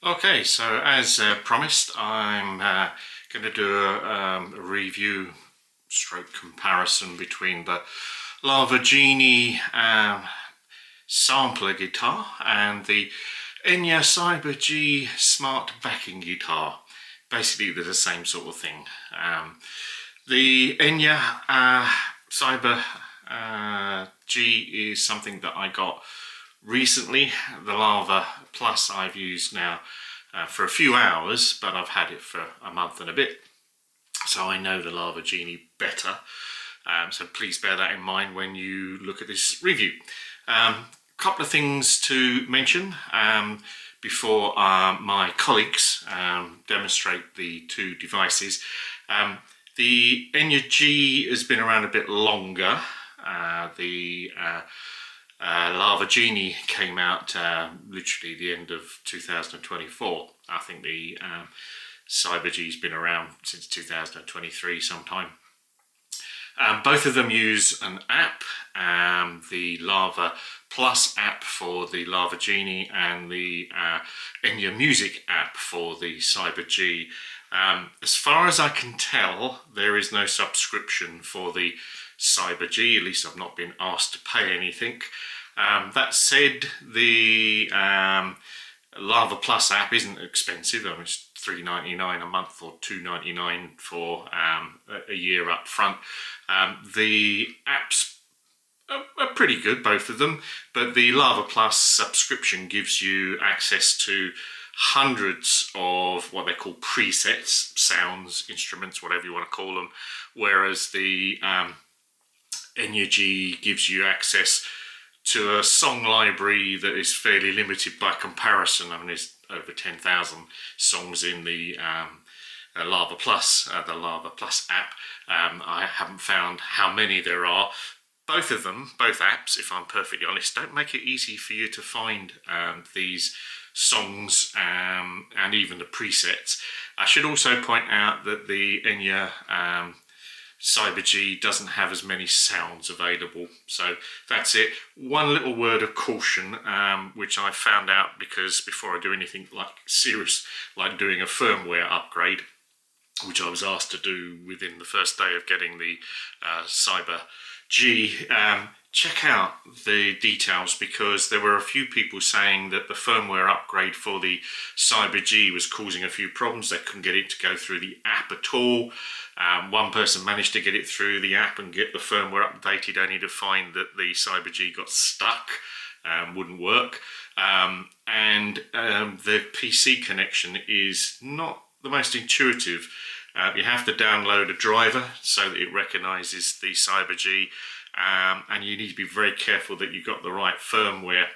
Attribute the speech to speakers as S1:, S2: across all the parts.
S1: Okay, so as promised, I'm going to do a review stroke comparison between the Lava Genie Sampler Guitar and the Enya Cyber-G Smart Backing Guitar. Basically, they're the same sort of thing. The Enya Cyber-G is something that I got recently. The Lava Plus I've used now for a few hours, but I've had it for a month and a bit, so I know the Lava Genie better. So please bear that in mind when you look at this review. Couple of things to mention before my colleagues demonstrate the two devices. The Enya G has been around a bit longer. The Lava Genie came out literally the end of 2024. I think the Cyber-G's been around since 2023 sometime. Both of them use an app, the Lava Plus app for the Lava Genie and the Enya Music app for the Cyber-G. As far as I can tell, there is no subscription for the Cyber-G, at least I've not been asked to pay anything. That said, the Lava Plus app isn't expensive. I mean, it's $3.99 a month or $2.99 for a year up front. The apps are pretty good, both of them, but the Lava Plus subscription gives you access to hundreds of what they call presets, sounds, instruments, whatever you want to call them, whereas the Enya G gives you access to a song library that is fairly limited by comparison. I mean, there's over 10,000 songs in the Lava Plus app. I haven't found how many there are. Both of them, both apps, if I'm perfectly honest, don't make it easy for you to find these songs and even the presets. I should also point out that the Enya Cyber-G doesn't have as many sounds available, so that's it. One little word of caution, which I found out because before I do anything like serious, like doing a firmware upgrade, which I was asked to do within the first day of getting the Cyber-G, check out the details, because there were a few people saying that the firmware upgrade for the Cyber-G was causing a few problems. They couldn't get it to go through the app at all. One person managed to get it through the app and get the firmware updated, only to find that the Cyber-G got stuck, wouldn't work. And the PC connection is not the most intuitive. You have to download a driver so that it recognises the Cyber-G, and you need to be very careful that you got the right firmware.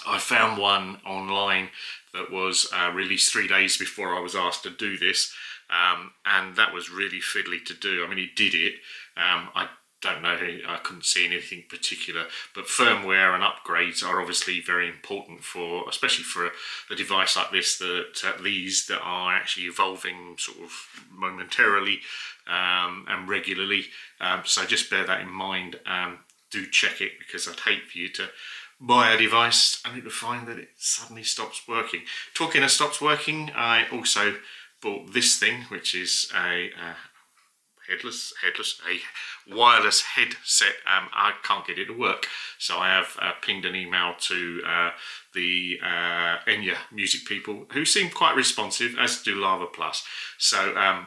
S1: I found one online that was released 3 days before I was asked to do this, and that was really fiddly to do. I mean, it did it. I don't know, I couldn't see anything particular, but firmware and upgrades are obviously very important for, especially for a device like this, that are actually evolving sort of momentarily and regularly. So just bear that in mind. Do check it, because I'd hate for you to buy a device only to find that it suddenly stops working. Talking of stops working, I also bought this thing, which is a wireless headset. I can't get it to work, so I have pinged an email to the Enya music people, who seem quite responsive, as do Lava Plus. So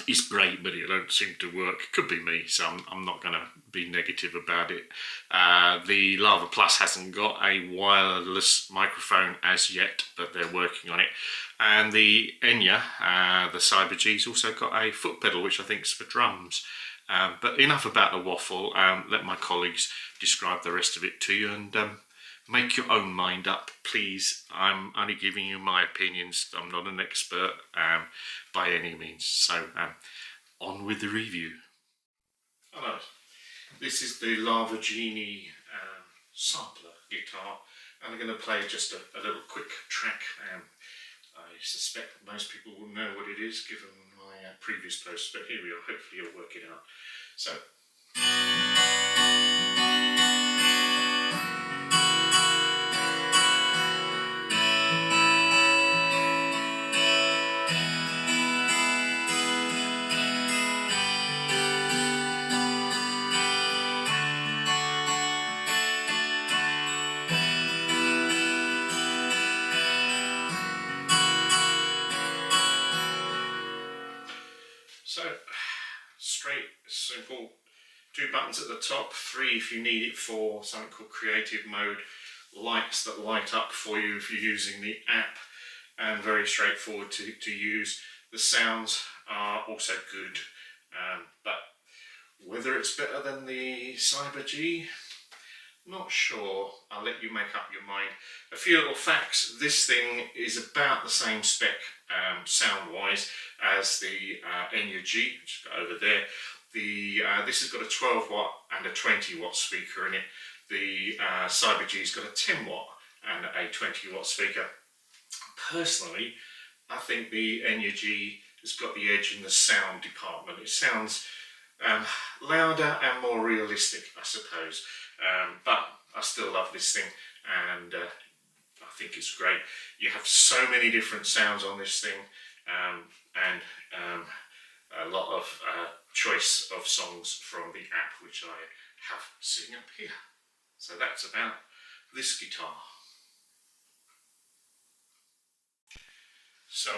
S1: it's great, but it don't seem to work. Could be me, so I'm not going to be negative about it. The Lava Plus hasn't got a wireless microphone as yet, but they're working on it. And the Enya, the Cyber-G's also got a foot pedal, which I think is for drums. But enough about the waffle. Let my colleagues describe the rest of it to you, and make your own mind up, please. I'm only giving you my opinions. I'm not an expert by any means. So on with the review. Hello, this is the Lava Genie Sampler Guitar, and I'm going to play just a little quick track. I suspect most people will know what it is given my previous posts, but here we are. Hopefully you'll work it out. So. simple. 2 buttons at the top, 3 if you need it for something called creative mode, lights that light up for you if you're using the app, and very straightforward to use. The sounds are also good, but whether it's better than the Cyber-G, not sure. I'll let you make up your mind. A few little facts: this thing is about the same spec sound wise as the Enya G, which is over there. This has got a 12 watt and a 20 watt speaker in it. The Cyber-G's got a 10 watt and a 20 watt speaker. Personally, I think the Enya G has got the edge in the sound department. It sounds louder and more realistic, I suppose. But I still love this thing, and I think it's great. You have so many different sounds on this thing, and a lot of choice of songs from the app, which I have sitting up here. So that's about this guitar. So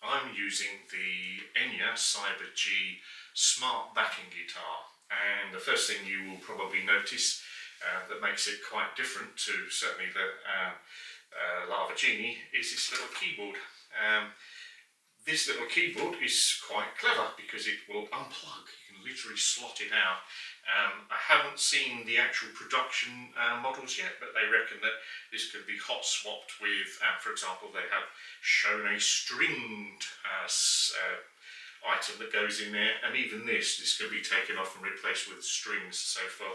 S1: I'm using the Enya Cyber-G smart backing guitar, and the first thing you will probably notice that makes it quite different to certainly the Lava Genie is this little keyboard. This little keyboard is quite clever because it will unplug. You can literally slot it out. I haven't seen the actual production models yet, but they reckon that this could be hot swapped with, for example, they have shown a stringed item that goes in there, and even this could be taken off and replaced with strings. So for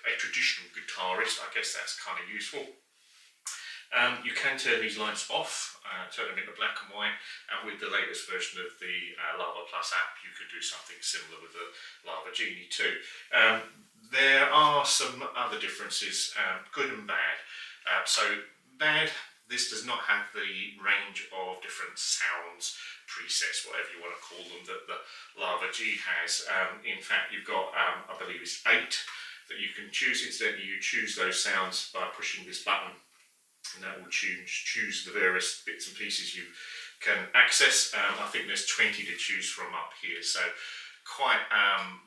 S1: a traditional guitarist, I guess that's kind of useful. You can turn these lights off, turn them into black and white, and with the latest version of the Lava Plus app you could do something similar with the Lava Genie too. There are some other differences, good and bad. So bad, this does not have the range of different sounds, presets, whatever you want to call them, that the Lava G has. In fact, you've got, I believe it's 8 that you can choose. Incidentally, you choose those sounds by pushing this button, and that will choose the various bits and pieces you can access. I think there's 20 to choose from up here, so quite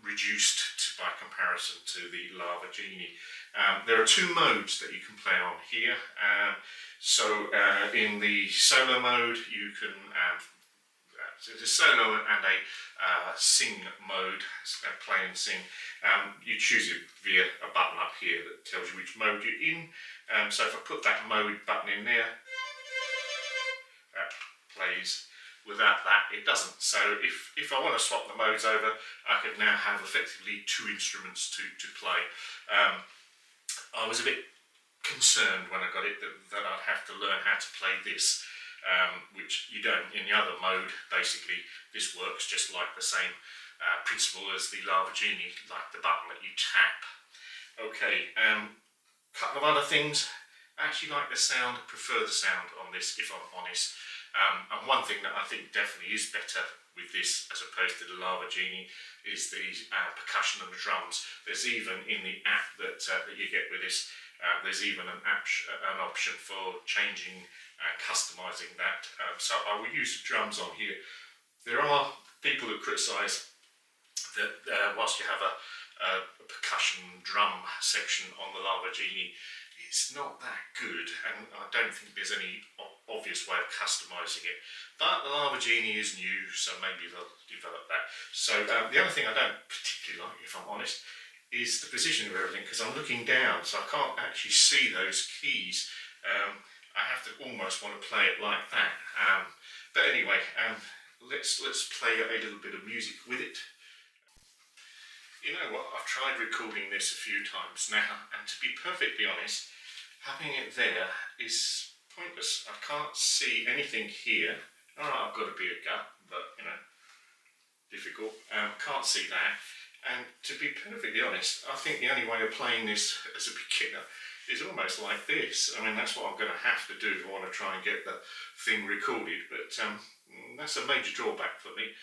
S1: reduced by comparison to the Lava Genie. There are 2 modes that you can play on here. So in the solo mode you can so there's a solo and a sing mode, play and sing. You choose it via a button up here that tells you which mode you're in. So if I put that mode button in there, that plays. Without that, it doesn't. So if I want to swap the modes over, I could now have effectively 2 instruments to play. I was a bit concerned when I got it that I'd have to learn how to play this, which you don't in the other mode. Basically, this works just like the same principle as the Lava Genie, like the button that you tap. Okay, couple of other things. I actually like the sound, prefer the sound on this, if I'm honest. And one thing that I think definitely is better with this as opposed to the Lava Genie is the percussion and the drums. There's even in the app that you get with this, there's even an option for changing and customizing that. So I will use the drums on here. There are people who criticise that whilst you have a percussion drum section on the Lava Genie, it's not that good, and I don't think there's any obvious way of customising it. But the Lava Genie is new, so maybe they'll develop that. So the other thing I don't particularly like, if I'm honest, is the position of everything, because I'm looking down, so I can't actually see those keys. I have to almost want to play it like that. But anyway, let's play a little bit of music with it. You know what, I've tried recording this a few times now, and to be perfectly honest, having it there is pointless. I can't see anything here. Alright, I've got a beer gut, but you know, difficult. Can't see that. And to be perfectly honest, I think the only way of playing this as a beginner is almost like this. I mean, that's what I'm going to have to do if I want to try and get the thing recorded, but that's a major drawback for me.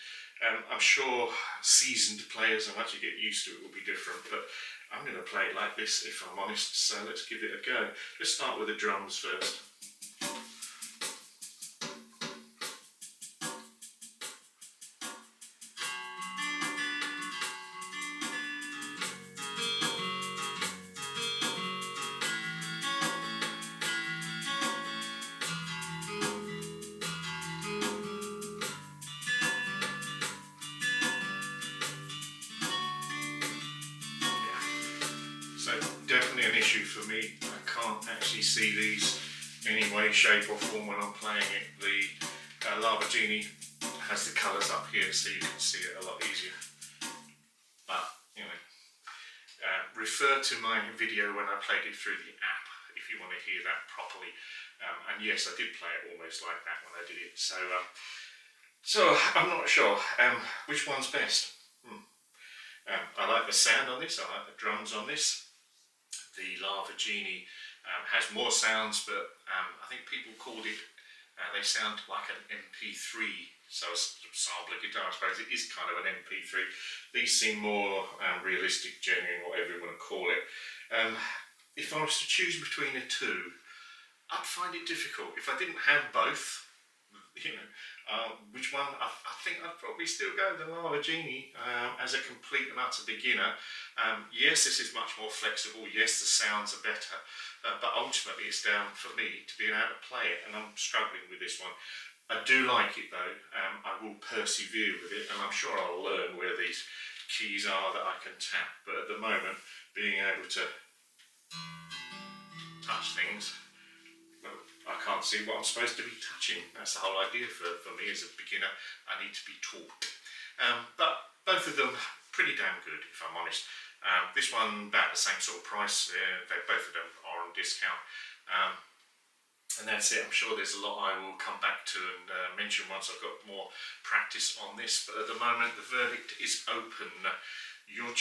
S1: I'm sure seasoned players, and once you get used to it, will be different, but I'm going to play it like this if I'm honest, so let's give it a go. Let's start with the drums first. issue for me. I can't actually see these any way, shape or form when I'm playing it. The Lava Genie has the colours up here so you can see it a lot easier. But, you know, refer to my video when I played it through the app if you want to hear that properly. And yes, I did play it almost like that when I did it. So I'm not sure which one's best. I like the sound on this, I like the drums on this. The Lava Genie has more sounds, but I think people called it, they sound like an MP3, so a sampler guitar, I suppose it is kind of an MP3. These seem more realistic, genuine, whatever you want to call it. If I was to choose between the two, I'd find it difficult. If I didn't have both, you know, which one? I think I'd probably still go the Lava Genie as a complete and utter beginner. Yes, this is much more flexible. Yes, the sounds are better, but ultimately it's down for me to be able to play it, and I'm struggling with this one. I do like it though. I will persevere with it, and I'm sure I'll learn where these keys are that I can tap. But at the moment, being able to touch things, well, I can't see what I'm supposed to be touching. That's the whole idea for me as a beginner. I need to be taught. But both of them pretty damn good, if I'm honest. This one about the same sort of price. Both of them are on discount. And that's it. I'm sure there's a lot I will come back to and mention once I've got more practice on this. But at the moment, the verdict is open. Your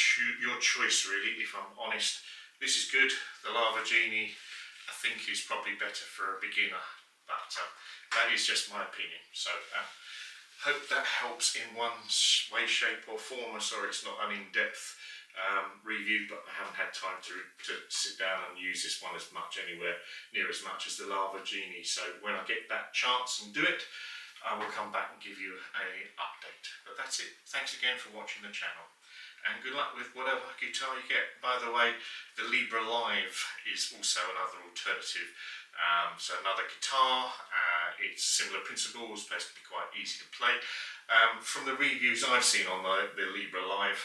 S1: choice, really, if I'm honest. This is good. The Lava Genie, I think, is probably better for a beginner. But that is just my opinion. So hope that helps in one way, shape or form. I'm sorry it's not an in-depth review, but I haven't had time to sit down and use this one as much, anywhere near as much as the Lava Genie. So when I get that chance and do it, I will come back and give you an update. But that's it. Thanks again for watching the channel, and good luck with whatever guitar you get. By the way, the Libra Live is also another alternative. So another guitar, it's similar principles, supposed to be quite easy to play. From the reviews I've seen on the Libra Live,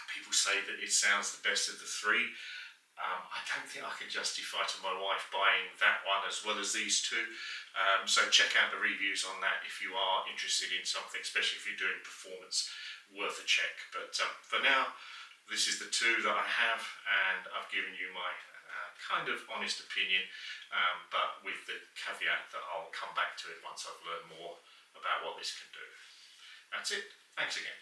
S1: people say that it sounds the best of the three. I don't think I can justify to my wife buying that one as well as these two. So check out the reviews on that if you are interested in something, especially if you're doing performance, worth a check. But for now, this is the two that I have, and I've given you my kind of honest opinion, but with the caveat that I'll come back to it once I've learned more about what this can do. That's it. Thanks again.